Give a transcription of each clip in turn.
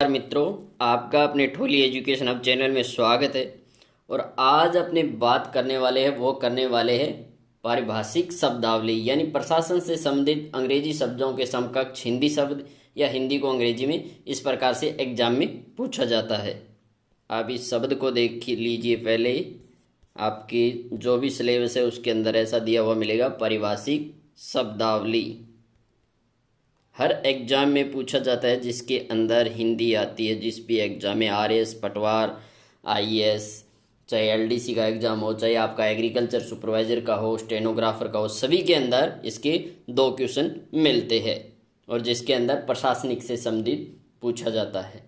मित्रों, आपका अपने ठोली एजुकेशन हब चैनल में स्वागत है। और आज अपने बात करने वाले हैं पारिभाषिक शब्दावली, यानी प्रशासन से संबंधित अंग्रेजी शब्दों के समकक्ष हिंदी शब्द या हिंदी को अंग्रेजी में इस प्रकार से एग्जाम में पूछा जाता है। आप इस शब्द को देख लीजिए। पहले ही आपके जो भी सिलेबस है उसके अंदर ऐसा दिया हुआ मिलेगा, पारिभाषिक शब्दावली। हर एग्जाम में पूछा जाता है जिसके अंदर हिंदी आती है। जिस भी एग्जाम में आरएस, पटवार, आईएएस, चाहे एलडीसी का एग्जाम हो, चाहे आपका एग्रीकल्चर सुपरवाइजर का हो, स्टेनोग्राफर का हो, सभी के अंदर इसके 2 क्वेश्चन मिलते हैं और जिसके अंदर प्रशासनिक से संबंधित पूछा जाता है।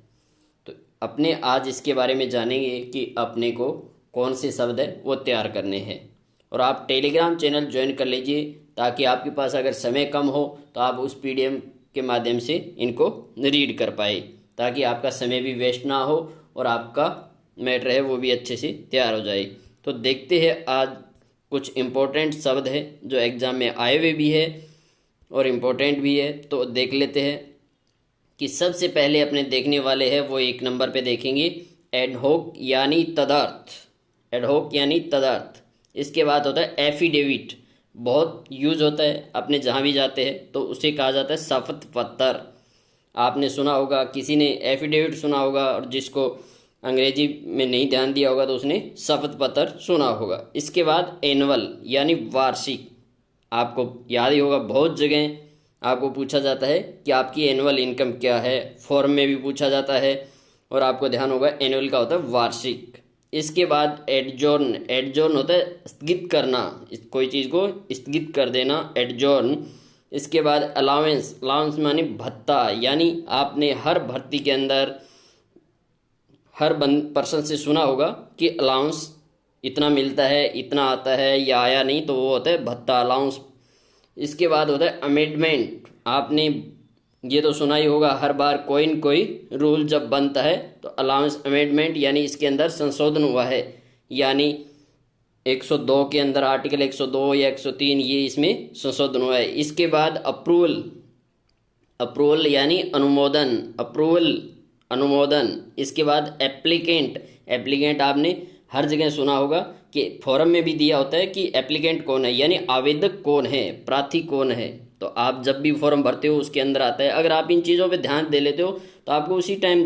तो अपने आज इसके बारे में जानेंगे कि अपने को कौन से शब्द है वो तैयार करने हैं। और आप टेलीग्राम चैनल ज्वाइन कर लीजिए ताकि आपके पास अगर समय कम हो तो आप उस पीडीएफ के माध्यम से इनको रीड कर पाए, ताकि आपका समय भी वेस्ट ना हो और आपका मैटर है वो भी अच्छे से तैयार हो जाए। तो देखते हैं आज कुछ इम्पोर्टेंट शब्द है जो एग्ज़ाम में आए हुए भी है और इम्पोर्टेंट भी है। तो देख लेते हैं कि सबसे पहले अपने देखने वाले हैं वो 1 नंबर पे देखेंगे, एडहोक यानी तदर्थ। एडहोक यानी तदर्थ। इसके बाद होता है एफिडेविट, बहुत यूज होता है अपने जहाँ भी जाते हैं तो उसे कहा जाता है शपथ पत्र। आपने सुना होगा, किसी ने एफिडेविट सुना होगा और जिसको अंग्रेजी में नहीं ध्यान दिया होगा तो उसने शपथ पत्र सुना होगा। इसके बाद एनुअल यानी वार्षिक। आपको याद ही होगा, बहुत जगह आपको पूछा जाता है कि आपकी एनुअल इनकम क्या है, फॉर्म में भी पूछा जाता है और आपको ध्यान होगा एनुअल का होता है वार्षिक। इसके बाद एडजॉर्न। एडजॉर्न होता है स्थगित करना, कोई चीज़ को स्थगित कर देना, एडजॉर्न। इसके बाद अलाउंस। अलाउंस माने भत्ता, यानी आपने हर भर्ती के अंदर हर पर्सन से सुना होगा कि अलाउंस इतना मिलता है, इतना आता है या आया नहीं, तो वो होता है भत्ता, अलाउंस। इसके बाद होता है अमेंडमेंट। आपने ये तो सुना ही होगा, हर बार कोई न कोई रूल जब बनता है तो अलाउंस अमेंडमेंट, यानी इसके अंदर संशोधन हुआ है। यानी 102 के अंदर आर्टिकल 102 या 103 ये इसमें संशोधन हुआ है। इसके बाद अप्रूवल। अप्रूवल यानी अनुमोदन, अप्रूवल अनुमोदन। इसके बाद एप्लीकेंट। एप्लीकेंट आपने हर जगह सुना होगा कि फॉर्म में भी दिया होता है कि एप्लीकेंट कौन है, यानी आवेदक कौन है, प्रार्थी कौन है। तो आप जब भी फॉर्म भरते हो उसके अंदर आता है। अगर आप इन चीज़ों पे ध्यान दे लेते हो तो आपको उसी टाइम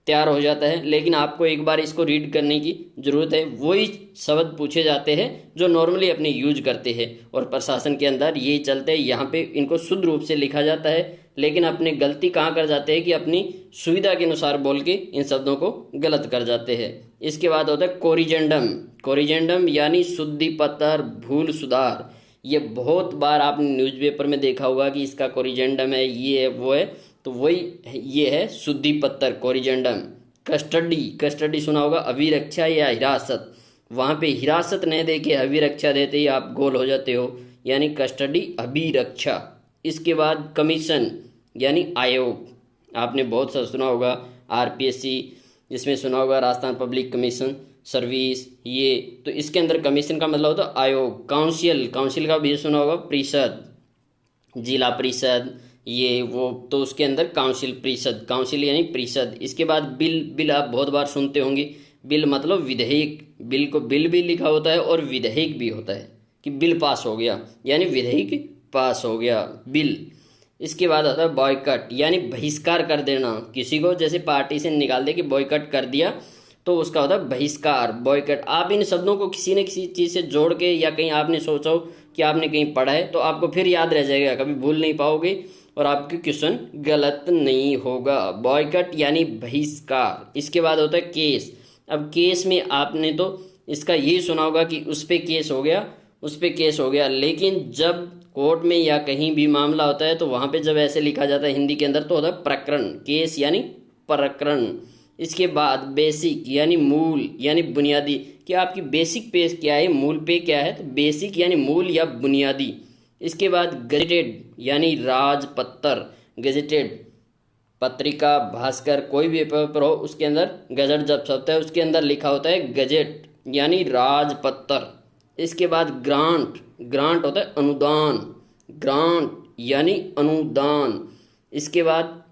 तैयार हो जाता है, लेकिन आपको एक बार इसको रीड करने की ज़रूरत है। वही शब्द पूछे जाते हैं जो नॉर्मली अपने यूज करते हैं और प्रशासन के अंदर यही चलते हैं। यहाँ पे इनको शुद्ध रूप से लिखा जाता है, लेकिन अपने गलती कहाँ कर जाते हैं कि अपनी सुविधा के अनुसार बोल के इन शब्दों को गलत कर जाते हैं। इसके बाद होता है कोरिजेंडम। कोरिजेंडम यानी शुद्धि पत्र, भूल सुधार। ये बहुत बार आपने न्यूज़पेपर में देखा होगा कि इसका कोरिजेंडम है, ये है, वो है, तो वही ये है शुद्धि पत्र, कोरिजेंडम। कस्टडी। कस्टडी सुना होगा, अभिरक्षा या हिरासत। वहाँ पे हिरासत नहीं दे के अभिरक्षा देते ही आप गोल हो जाते हो, यानी कस्टडी, अभिरक्षा। इसके बाद कमीशन यानी आयोग। आपने बहुत सा सुना होगा, आरपीएससी, जिसमें सुना होगा राजस्थान पब्लिक कमीशन सर्विस, ये तो इसके अंदर कमीशन का मतलब होता है आयोग। काउंसिल। काउंसिल का भी सुना होगा, परिषद, जिला परिषद, ये वो, तो उसके अंदर काउंसिल, परिषद, काउंसिल यानी परिषद। इसके बाद बिल। बिल आप बहुत बार सुनते होंगे, बिल मतलब विधेयक। बिल को बिल भी लिखा होता है और विधेयक भी होता है कि बिल पास हो गया, यानी विधेयक पास हो गया, बिल। इसके बाद आता है बॉयकट, यानी बहिष्कार कर देना किसी को, जैसे पार्टी से निकाल दे कि बॉयकट कर दिया तो उसका होता है बहिष्कार, बॉयकट। आप इन शब्दों को किसी न किसी चीज़ से जोड़ के, या कहीं आपने सोचा हो कि आपने कहीं पढ़ा है तो आपको फिर याद रह जाएगा, कभी भूल नहीं पाओगे और आपके क्वेश्चन गलत नहीं होगा। बॉयकट यानी बहिष्कार। इसके बाद होता है केस। अब केस में आपने तो इसका ये सुना होगा कि उस पर केस हो गया, उस पर केस हो गया, लेकिन जब कोर्ट में या कहीं भी मामला होता है तो वहाँ पे जब ऐसे लिखा जाता है हिंदी के अंदर तो होता है प्रकरण, केस यानी प्रकरण। इसके बाद बेसिक यानी मूल यानी बुनियादी, कि आपकी बेसिक पे क्या है, मूल पे क्या है, तो बेसिक यानी मूल या बुनियादी। इसके बाद गजेटेड यानी राजपत्र, गजेटेड, पत्रिका, भास्कर, कोई भी पेपर हो उसके अंदर गजट जब छपता है उसके अंदर लिखा होता है गजेट यानी राजपत्र। इसके बाद ग्रांट। ग्रांट होता है अनुदान, ग्रांट यानी अनुदान। इसके बाद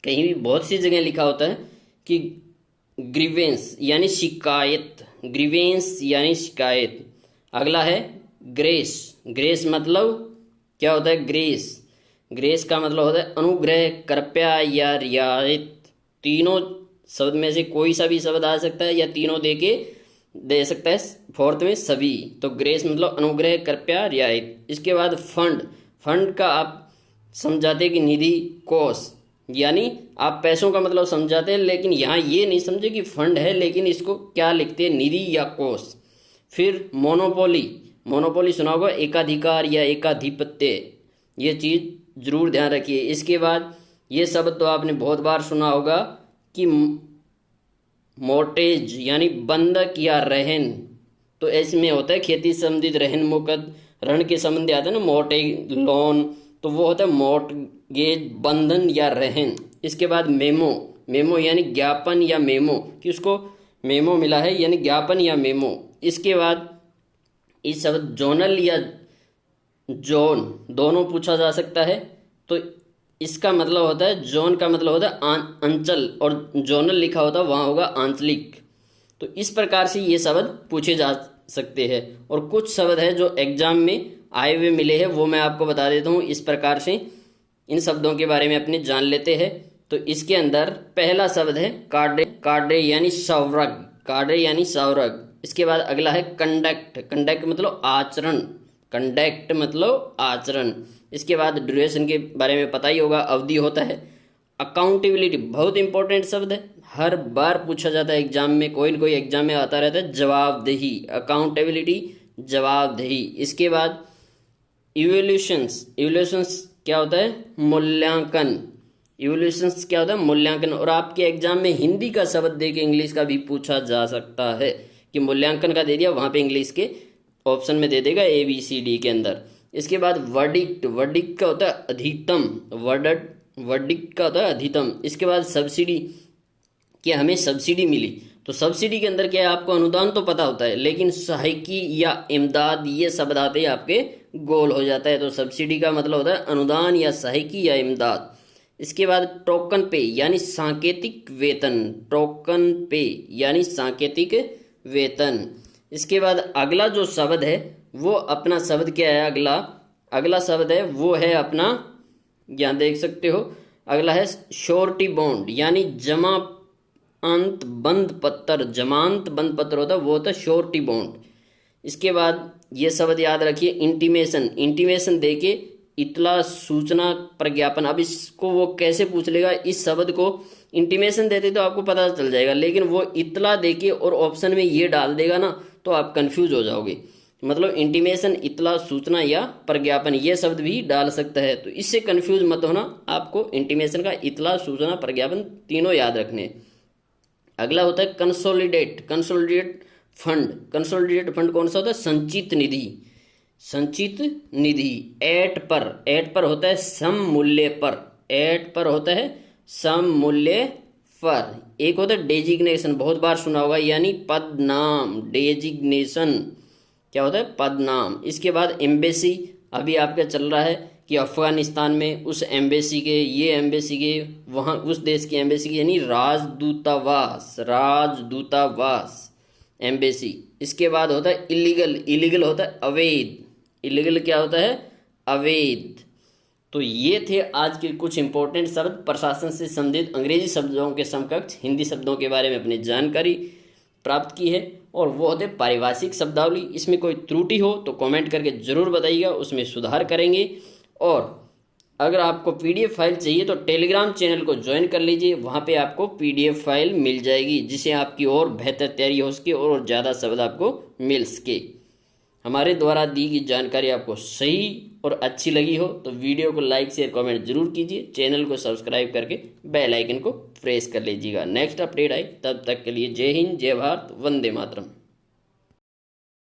कहीं भी बहुत सी जगह लिखा होता है कि ग्रीवेंस यानी शिकायत, ग्रीवेंस यानी शिकायत। अगला है ग्रेस। ग्रेस मतलब क्या होता है? ग्रेस, ग्रेस का मतलब होता है अनुग्रह, कृपया या रियायत। तीनों शब्द में से कोई सा भी शब्द आ सकता है या तीनों दे सकता है फोर्थ में सभी। तो ग्रेस मतलब अनुग्रह, कृपया, रियायत। इसके बाद फंड। फंड का आप समझाते कि निधि, कोष, यानी आप पैसों का मतलब समझाते हैं, लेकिन यहाँ ये नहीं समझे कि फंड है, लेकिन इसको क्या लिखते हैं, निधि या कोष। फिर मोनोपोली। मोनोपोली सुना होगा, एकाधिकार या एकाधिपत्य, ये चीज जरूर ध्यान रखिए। इसके बाद ये शब्द तो आपने बहुत बार सुना होगा कि मोर्टेज यानी बंधक या रहन। तो इसमें होता है खेती से संबंधित रहन मुकद, ऋण के संबंधी आता है ना मोर्टेज लोन, तो वो होता है मोर्टगेज, बंधन या रहन। इसके बाद मेमो। मेमो यानी ज्ञापन या मेमो, कि उसको मेमो मिला है यानी ज्ञापन या मेमो। इसके बाद इस शब्द जोनल या जोन दोनों पूछा जा सकता है। तो इसका मतलब होता है, जोन का मतलब होता है अंचल, और जोनल लिखा होता है वहाँ होगा आंचलिक। तो इस प्रकार से ये शब्द पूछे जा सकते हैं। और कुछ शब्द है जो एग्जाम में आए हुए मिले हैं, वो मैं आपको बता देता हूँ। इस प्रकार से इन शब्दों के बारे में अपने जान लेते हैं। तो इसके अंदर पहला शब्द है कार्डे। कार्डे यानी सौरग, कार्डे यानी सौरग। इसके बाद अगला है कंडक्ट। कंडक्ट मतलब आचरण, कंडक्ट मतलब आचरण। इसके बाद ड्यूरेशन के बारे में पता ही होगा, अवधि होता है। अकाउंटेबिलिटी बहुत इंपॉर्टेंट शब्द है, हर बार पूछा जाता है एग्जाम में, कोई न कोई एग्जाम में आता रहता है। जवाबदेही, अकाउंटेबिलिटी, जवाबदेही। इसके बाद इवोल्यूशंस। इवोल्यूशंस क्या होता है? मूल्यांकन। इवोल्यूशंस क्या होता है? मूल्यांकन। और आपके एग्जाम में हिंदी का शब्द दे के इंग्लिश का भी पूछा जा सकता है, कि मूल्यांकन का दे दिया, वहां पे इंग्लिश के ऑप्शन में दे देगा ABCD के अंदर। इसके बाद वर्डिक्ट। वर्डिक्ट का होता है अधिकतम, वर्डिक्ट का होता है अधिकतम। इसके बाद सब्सिडी, कि हमें सब्सिडी मिली। तो सब्सिडी के अंदर क्या है, आपको अनुदान तो पता होता है, लेकिन सहायकी या इमदाद ये शब्द आते ही आपके गोल हो जाता है। तो सब्सिडी का मतलब होता है अनुदान या सहायकी या इमदाद। इसके बाद टोकन पे यानी सांकेतिक वेतन, टोकन पे यानी सांकेतिक वेतन। इसके बाद अगला जो शब्द है वो अपना शब्द क्या है, अगला शब्द है वो है अपना, यहाँ देख सकते हो, अगला है श्योरिटी बॉन्ड यानी जमानत बंद पत्र। जमानत बंद पत्र होता है वो होता है श्योरिटी बॉन्ड। इसके बाद ये शब्द याद रखिए, इंटीमेशन। इंटीमेशन देके इतला, सूचना, प्रज्ञापन। अब इसको वो कैसे पूछ लेगा, इस शब्द को इंटीमेशन देते तो आपको पता चल जाएगा, लेकिन वो इतला देके और ऑप्शन में ये डाल देगा ना, तो आप कंफ्यूज हो जाओगे। मतलब इंटीमेशन, इतला, सूचना या प्रज्ञापन, ये शब्द भी डाल सकता है। तो इससे कंफ्यूज मत होना, आपको इंटीमेशन का इतला, सूचना, प्रज्ञापन तीनों याद रखने। अगला होता है consolidate. Consolidate fund. Consolidate fund कौन सा होता है? संचित निधि, संचित निधि। एट पर होता है सम मूल्य पर, एट पर होता है सम मूल्य पर। एक होता है डेजिग्नेशन, बहुत बार सुना होगा, यानी पद नाम, डेजिग्नेशन क्या होता है? पद नाम। इसके बाद एम्बेसी, अभी आपका चल रहा है कि अफगानिस्तान में उस एम्बेसी के, ये एम्बेसी के, वहाँ उस देश की एम्बेसी के, यानी राजदूतावास, राजदूतावास एम्बेसी। इसके बाद होता है इलीगल। इलीगल होता है अवैध। इलीगल क्या होता है? अवैध। तो ये थे आज के कुछ इंपॉर्टेंट शब्द, प्रशासन से संबंधित अंग्रेजी शब्दों के समकक्ष हिंदी शब्दों के बारे में अपनी जानकारी प्राप्त की है, और वो होते पारिभाषिक शब्दावली। इसमें कोई त्रुटि हो तो कमेंट करके जरूर बताइएगा, उसमें सुधार करेंगे। और अगर आपको PDF फाइल चाहिए तो टेलीग्राम चैनल को ज्वाइन कर लीजिए, वहाँ पे आपको PDF फाइल मिल जाएगी, जिससे आपकी और बेहतर तैयारी हो सके और ज़्यादा शब्द आपको मिल सके। हमारे द्वारा दी गई जानकारी आपको सही और अच्छी लगी हो तो वीडियो को लाइक, शेयर, कमेंट जरूर कीजिए। चैनल को सब्सक्राइब करके बेल आइकन को प्रेस कर लीजिएगा। नेक्स्ट अपडेट आए तब तक के लिए जय हिंद, जय भारत, वंदे मातरम।